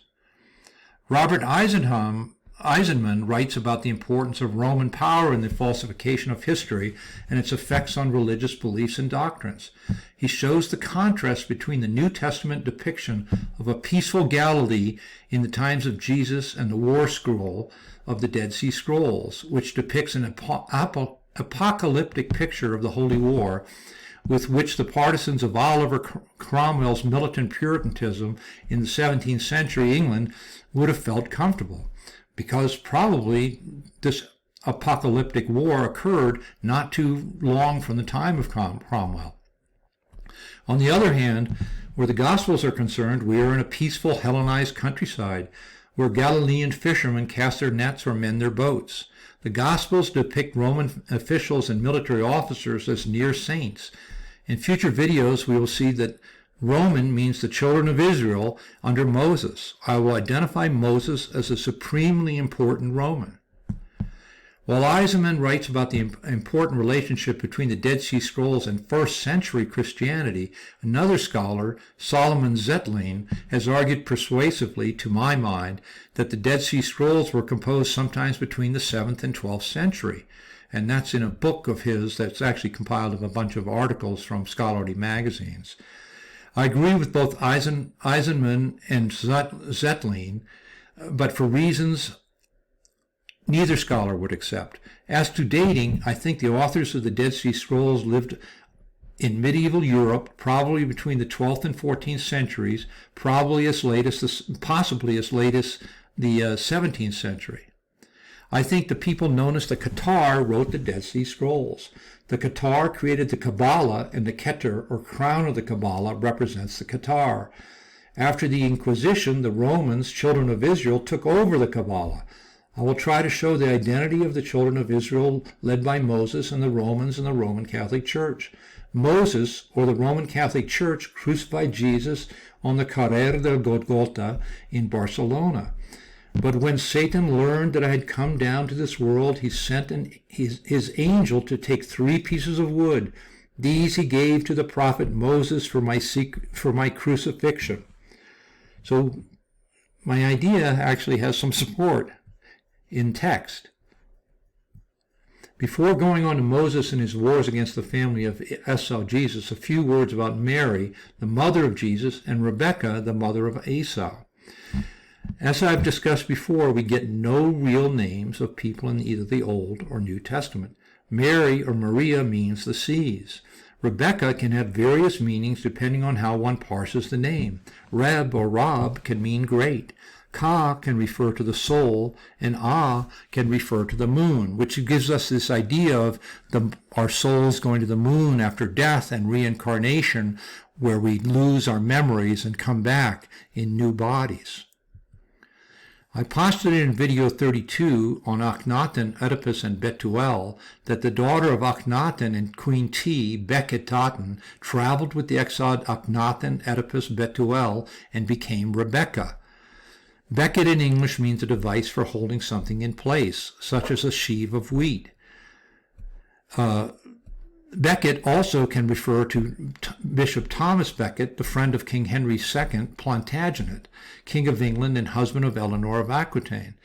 A: Robert Eisenman writes about the importance of Roman power in the falsification of history and its effects on religious beliefs and doctrines. He shows the contrast between the New Testament depiction of a peaceful Galilee in the times of Jesus and the war scroll of the Dead Sea Scrolls, which depicts an apocalyptic picture of the Holy War, with which the partisans of Oliver Cromwell's militant Puritanism in the 17th century England would have felt comfortable, because probably this apocalyptic war occurred not too long from the time of Cromwell. On the other hand, where the Gospels are concerned, we are in a peaceful Hellenized countryside, where Galilean fishermen cast their nets or mend their boats. The Gospels depict Roman officials and military officers as near saints. In future videos, we will see that Roman means the children of Israel under Moses. I will identify Moses as a supremely important Roman. While Eisenman writes about the important relationship between the Dead Sea Scrolls and first-century Christianity, another scholar, Solomon Zetlein, has argued persuasively, to my mind, that the Dead Sea Scrolls were composed sometimes between the 7th and 12th century. And that's in a book of his that's actually compiled of a bunch of articles from scholarly magazines. I agree with both Eisenman and Zetlein, but for reasons neither scholar would accept. As to dating, I think the authors of the Dead Sea Scrolls lived in medieval Europe, probably between the 12th and 14th centuries, possibly as late as the 17th century. I think the people known as the Qatar wrote the Dead Sea Scrolls. The Qatar created the Kabbalah, and the Keter, or crown of the Kabbalah, represents the Qatar. After the Inquisition, the Romans, children of Israel, took over the Kabbalah. I will try to show the identity of the children of Israel led by Moses and the Romans and the Roman Catholic Church. Moses, or the Roman Catholic Church, crucified Jesus on the Carrer del Golgotha in Barcelona. But when Satan learned that I had come down to this world, he sent his angel to take 3 pieces of wood. These he gave to the prophet Moses for my crucifixion. So my idea actually has some support in text. Before going on to Moses and his wars against the family of Esau, Jesus, a few words about Mary, the mother of Jesus, and Rebekah, the mother of Esau. As I've discussed before, we get no real names of people in either the Old or New Testament. Mary or Maria means the seas. Rebekah can have various meanings depending on how one parses the name. Reb or Rab can mean great. Ka can refer to the soul, and Ah can refer to the moon, which gives us this idea of our souls going to the moon after death and reincarnation, where we lose our memories and come back in new bodies. I postulated in video 32 on Akhenaten, Oedipus, and Bethuel that the daughter of Akhenaten and Queen T, Bekhetaten, traveled with the exiled Akhenaten, Oedipus, Bethuel, and became Rebekah. Becket in English means a device for holding something in place, such as a sheaf of wheat. Becket also can refer to Bishop Thomas Becket, the friend of King Henry II, Plantagenet, King of England and husband of Eleanor of Aquitaine.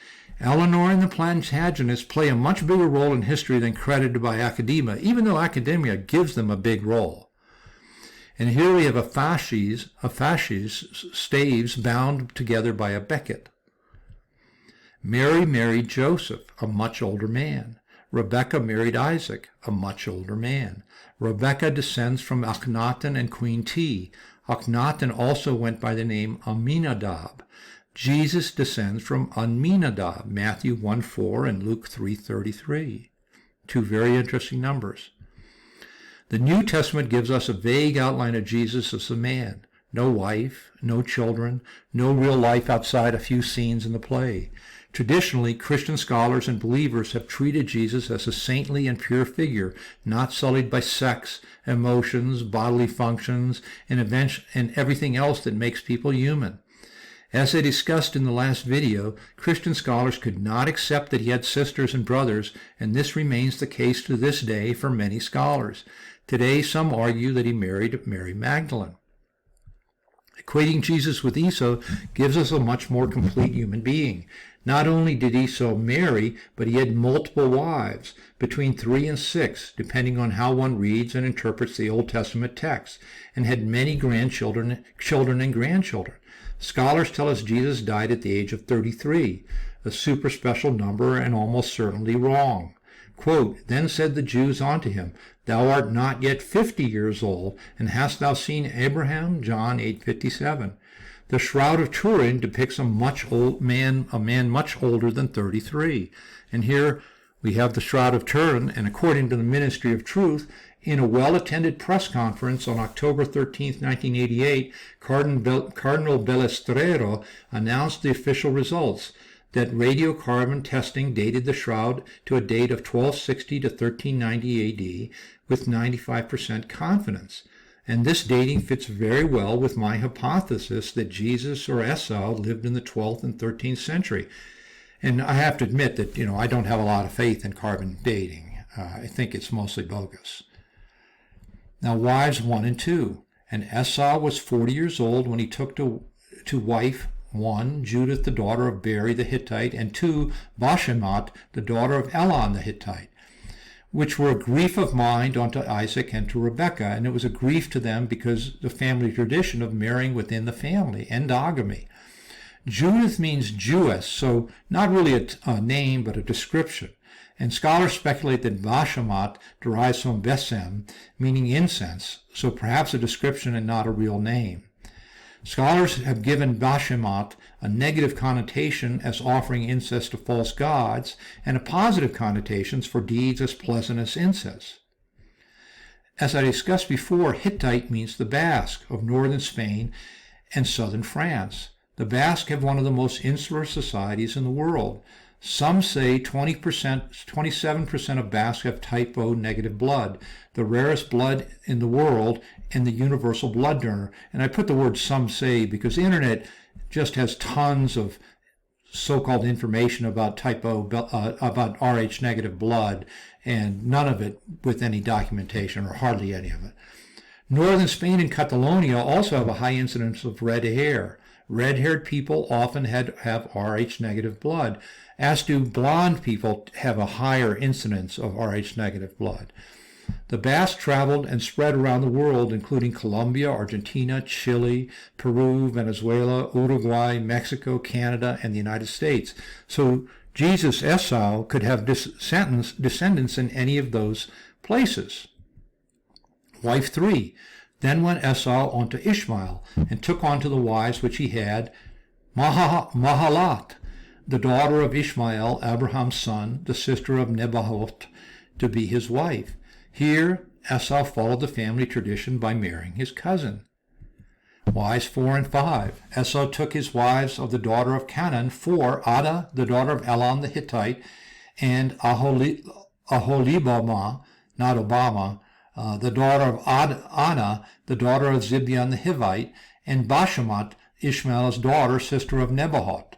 A: Eleanor and the Plantagenets play a much bigger role in history than credited by academia, even though academia gives them a big role. And here we have a fasces, staves bound together by a becket. Mary married Joseph, a much older man. Rebekah married Isaac, a much older man. Rebekah descends from Akhenaten and Queen T. Akhenaten also went by the name Aminadab. Jesus descends from Aminadab, Matthew 1:4 and Luke 3:33. 2 very interesting numbers. The New Testament gives us a vague outline of Jesus as a man. No wife, no children, no real life outside a few scenes in the play. Traditionally, Christian scholars and believers have treated Jesus as a saintly and pure figure, not sullied by sex, emotions, bodily functions, and everything else that makes people human. As I discussed in the last video, Christian scholars could not accept that he had sisters and brothers, and this remains the case to this day for many scholars. Today, some argue that he married Mary Magdalene. Equating Jesus with Esau gives us a much more complete human being. Not only did Esau marry, but he had multiple wives, between 3 and 6, depending on how one reads and interprets the Old Testament text, and had many children and grandchildren. Scholars tell us Jesus died at the age of 33, a super special number and almost certainly wrong. Quote, "Then said the Jews unto him, Thou art not yet 50 years old, and hast thou seen Abraham?" John 8:57. The Shroud of Turin depicts a man much older than 33. And here we have the Shroud of Turin, and according to the Ministry of Truth, in a well-attended press conference on October 13, 1988, Cardinal Bellestrero announced the official results. that radiocarbon testing dated the shroud to a date of 1260 to 1390 AD with 95% confidence. And this dating fits very well with my hypothesis that Jesus or Esau lived in the 12th and 13th century. And I have to admit that, I don't have a lot of faith in carbon dating. I think it's mostly bogus. Now, wives 1 and 2. And Esau was 40 years old when he took to wife 1, Judith, the daughter of Beri the Hittite, and 2, Bashemat, the daughter of Elon the Hittite, which were a grief of mind unto Isaac and to Rebekah. And it was a grief to them because the family tradition of marrying within the family, endogamy. Judith means Jewess, so not really a name, but a description. And scholars speculate that Bashemat derives from Besem, meaning incense, so perhaps a description and not a real name. Scholars have given Bashemat a negative connotation as offering incense to false gods, and a positive connotation for deeds as pleasant as incense. As I discussed before, Hittite means the Basque of northern Spain and southern France. The Basque have one of the most insular societies in the world. Some say 27% of Basques have type O negative blood, the rarest blood in the world and the universal blood donor. And I put the word some say because the internet just has tons of so-called information about type O, about Rh negative blood, and none of it with any documentation, or hardly any of it. Northern Spain and Catalonia also have a high incidence of red hair. Red-haired people often have Rh negative blood, as do blonde people have a higher incidence of Rh negative blood. The Basque traveled and spread around the world, including Colombia, Argentina, Chile, Peru, Venezuela, Uruguay, Mexico, Canada, and the United States. So Jesus, Esau, could have descendants in any of those places. Wife 3. Then went Esau unto Ishmael, and took unto the wives which he had Mahalat, the daughter of Ishmael, Abraham's son, the sister of Nebaioth, to be his wife. Here Esau followed the family tradition by marrying his cousin. Wives 4 and 5. Esau took his wives of the daughter of Canaan, 4, Ada, the daughter of Elon the Hittite, and Aholibamah, not Obama, the daughter of Anna, the daughter of Zibeon the Hivite, and Bashemat, Ishmael's daughter, sister of Nebaioth.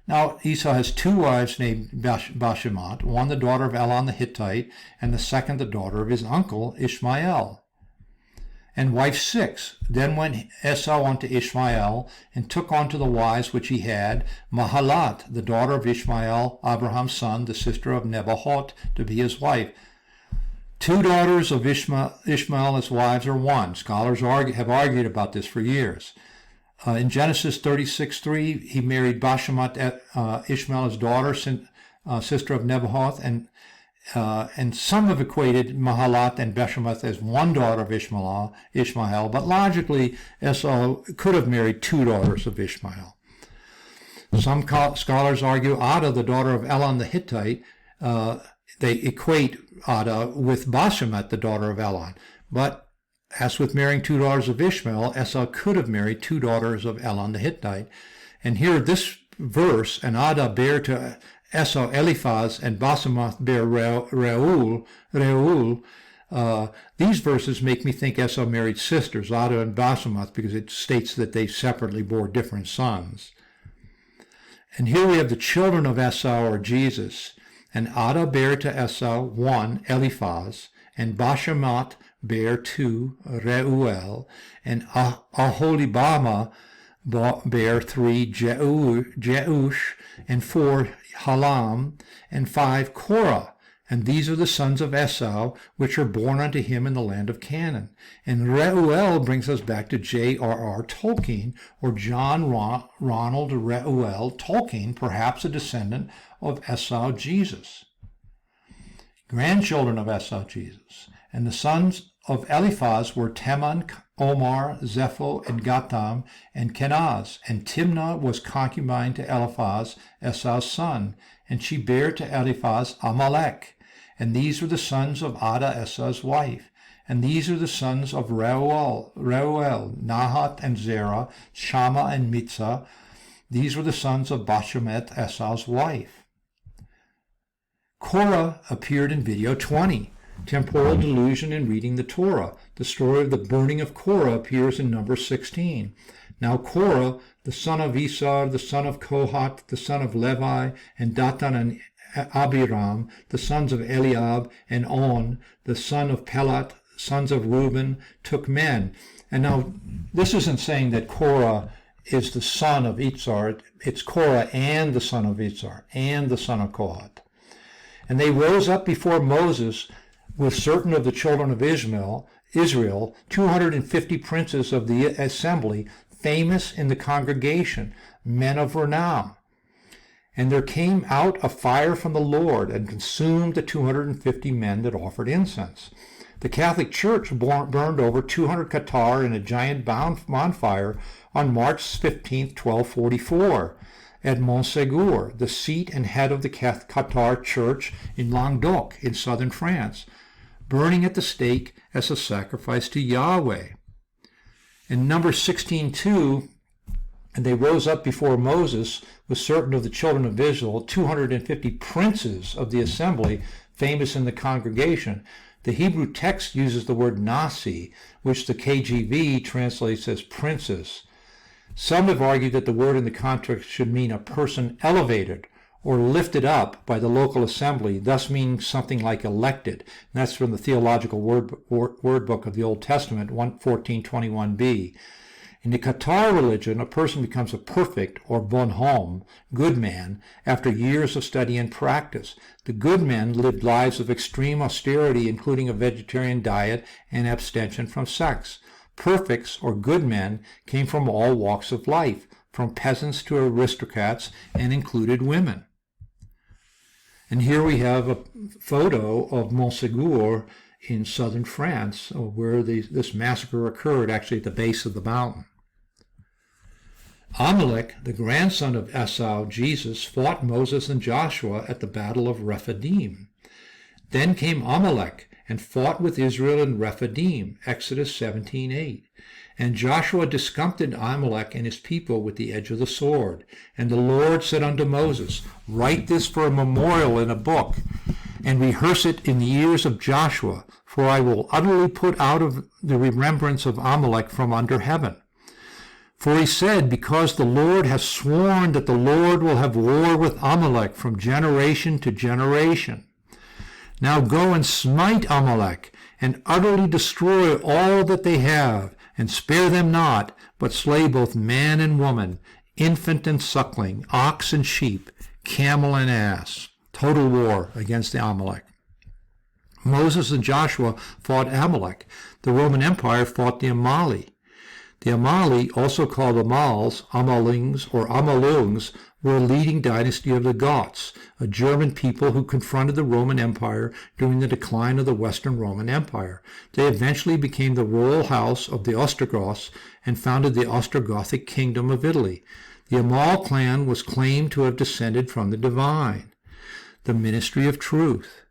A: Now Esau has 2 wives named Bashemat, one the daughter of Elon the Hittite, and the second the daughter of his uncle Ishmael. And wife 6. Then went Esau unto Ishmael, and took unto the wives which he had Mahalat, the daughter of Ishmael, Abraham's son, the sister of Nebaioth, to be his wife. 2 daughters of Ishmael as wives are 1. Scholars have argued about this for years. In Genesis 36:3, he married Bashemat, Ishmael's daughter, sister of Nebaioth, and some have equated Mahalat and Bashemat as 1 daughter of Ishmael, but logically Esau could have married 2 daughters of Ishmael. Some scholars argue Ada, the daughter of Elon the Hittite, they equate Ada with Bashemat, the daughter of Elon. But as with marrying 2 daughters of Ishmael, Esau could have married 2 daughters of Elon the Hittite. And here this verse, and Ada bare to Esau Eliphaz, and Bashemat bare Reuel, these verses make me think Esau married sisters, Ada and Bashemat, because it states that they separately bore different sons. And here we have the children of Esau, or Jesus. And Ada bare to Esau 1, Eliphaz, and Bashemat bare 2, Reuel, and Aholibamah bare 3, Jeush, and 4, Halam, and 5, Korah. And these are the sons of Esau, which are born unto him in the land of Canaan. And Reuel brings us back to J.R.R. Tolkien, or John Ronald Reuel Tolkien, perhaps a descendant of Esau Jesus. Grandchildren of Esau Jesus. And the sons of Eliphaz were Teman, Omar, Zepho, and Gatam, and Kenaz. And Timnah was concubine to Eliphaz, Esau's son, and she bare to Eliphaz Amalek. And these were the sons of Ada, Esau's wife. And these are the sons of Reuel, Nahat and Zerah, Shammah and Mitzah. These were the sons of Bashemet, Esau's wife. Korah appeared in video 20. Temporal delusion in reading the Torah. The story of the burning of Korah appears in Numbers 16. Now Korah, the son of Esau, the son of Kohath, the son of Levi, and Datan and Abiram, the sons of Eliab, and On, the son of Pelat, sons of Reuben, took men. And now, this isn't saying that Korah is the son of Esau. It's Korah and the son of Esau, and the son of Kohath. And they rose up before Moses with certain of the children of Israel, 250 princes of the assembly, famous in the congregation, men of renown. And there came out a fire from the Lord and consumed the 250 men that offered incense. The Catholic Church burned over 200 Qatar in a giant bonfire on March 15, 1244, at Montségur, the seat and head of the Qatar Church in Languedoc in southern France, burning at the stake as a sacrifice to Yahweh. In Numbers 16:2, and they rose up before Moses with certain of the children of Israel, 250 princes of the assembly, famous in the congregation. The Hebrew text uses the word nasi, which the KJV translates as princes. Some have argued that the word in the context should mean a person elevated or lifted up by the local assembly, thus meaning something like elected. And that's from the Theological Word Book of the Old Testament, 1421b. In the Qatar religion, a person becomes a perfect, or bon homme, good man, after years of study and practice. The good men lived lives of extreme austerity, including a vegetarian diet and abstention from sex. Perfects, or good men, came from all walks of life, from peasants to aristocrats, and included women. And here we have a photo of Montségur in southern France, where this massacre occurred, actually at the base of the mountain. Amalek, the grandson of Esau, Jesus, fought Moses and Joshua at the battle of Rephidim. Then came Amalek and fought with Israel in Rephidim, Exodus 17:8. And Joshua discomfited Amalek and his people with the edge of the sword. And the Lord said unto Moses, Write this for a memorial in a book, and rehearse it in the ears of Joshua, for I will utterly put out of the remembrance of Amalek from under heaven. For he said, Because the Lord hath sworn that the Lord will have war with Amalek from generation to generation. Now go and smite Amalek, and utterly destroy all that they have, and spare them not, but slay both man and woman, infant and suckling, ox and sheep, camel and ass. Total war against the Amalek. Moses and Joshua fought Amalek. The Roman Empire fought the Amali. The Amali, also called Amals, Amalings, or Amalungs, were a leading dynasty of the Goths, a German people who confronted the Roman Empire during the decline of the Western Roman Empire. They eventually became the royal house of the Ostrogoths and founded the Ostrogothic kingdom of Italy. The Amal clan was claimed to have descended from the divine. The ministry of truth.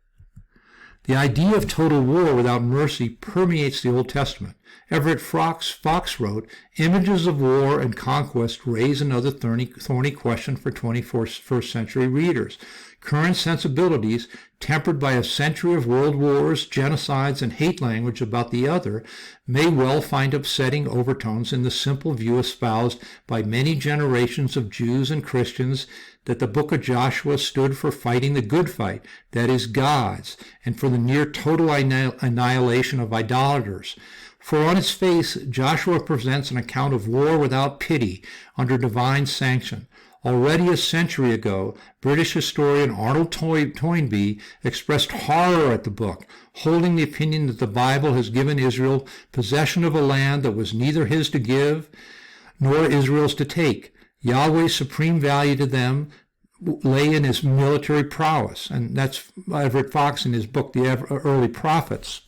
A: The idea of total war without mercy permeates the Old Testament. Everett Fox wrote, Images of war and conquest raise another thorny question for 21st century readers. Current sensibilities, tempered by a century of world wars, genocides, and hate language about the other, may well find upsetting overtones in the simple view espoused by many generations of Jews and Christians that the book of Joshua stood for fighting the good fight, that is, God's, and for the near total annihilation of idolaters. For on its face, Joshua presents an account of war without pity, under divine sanction. Already a century ago, British historian Arnold Toynbee expressed horror at the book, holding the opinion that the Bible has given Israel possession of a land that was neither his to give nor Israel's to take. Yahweh's supreme value to them lay in his military prowess, and that's Everett Fox in his book, The Early Prophets.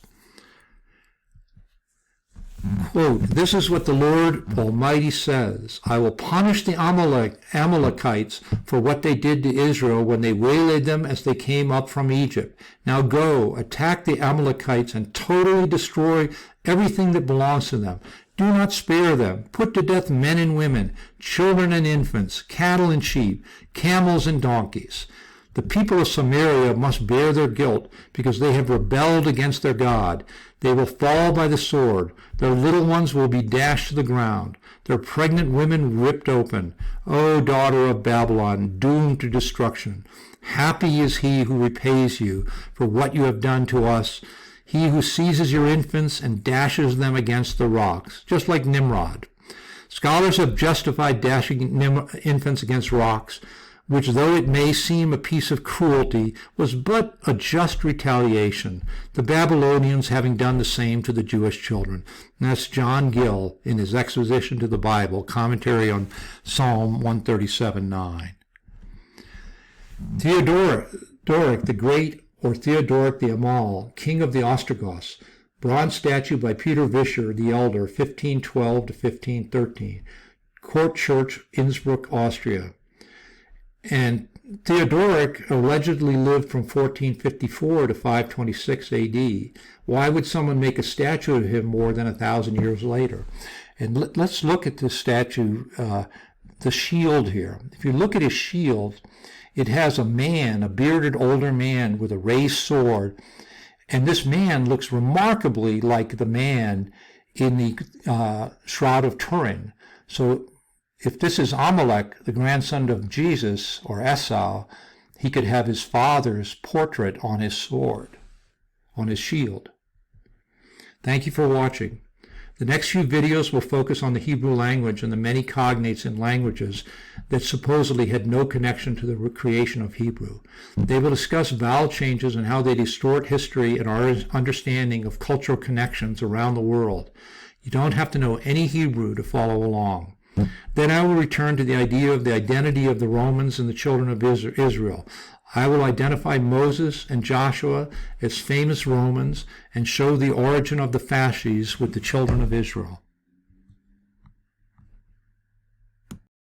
A: Quote, This is what the Lord Almighty says, I will punish the Amalekites for what they did to Israel when they waylaid them as they came up from Egypt. Now go, attack the Amalekites and totally destroy everything that belongs to them. Do not spare them. Put to death men and women, children and infants, cattle and sheep, camels and donkeys. The people of Samaria must bear their guilt because they have rebelled against their God. They will fall by the sword. Their little ones will be dashed to the ground, their pregnant women ripped open. O daughter of Babylon, doomed to destruction. Happy is he who repays you for what you have done to us, he who seizes your infants and dashes them against the rocks, just like Nimrod. Scholars have justified dashing infants against rocks, which, though it may seem a piece of cruelty, was but a just retaliation, the Babylonians having done the same to the Jewish children. And that's John Gill in his Exposition to the Bible, commentary on Psalm 137:9. Theodoric the Great, or Theodoric the Amal, king of the Ostrogoths, bronze statue by Peter Vischer the Elder, 1512 to 1513, Court Church, Innsbruck, Austria. And Theodoric allegedly lived from 1454 to 526 AD. Why would someone make a statue of him more than 1,000 years later? And let's look at this statue, the shield here. If you look at his shield, it has a man, a bearded older man with a raised sword. And this man looks remarkably like the man in the Shroud of Turin. So if this is Amalek, the grandson of Jesus, or Esau, he could have his father's portrait on his sword, on his shield. Thank you for watching. The next few videos will focus on the Hebrew language and the many cognates in languages that supposedly had no connection to the creation of Hebrew. They will discuss vowel changes and how they distort history and our understanding of cultural connections around the world. You don't have to know any Hebrew to follow along. Then I will return to the idea of the identity of the Romans and the children of Israel. I will identify Moses and Joshua as famous Romans and show the origin of the fasces with the children of Israel.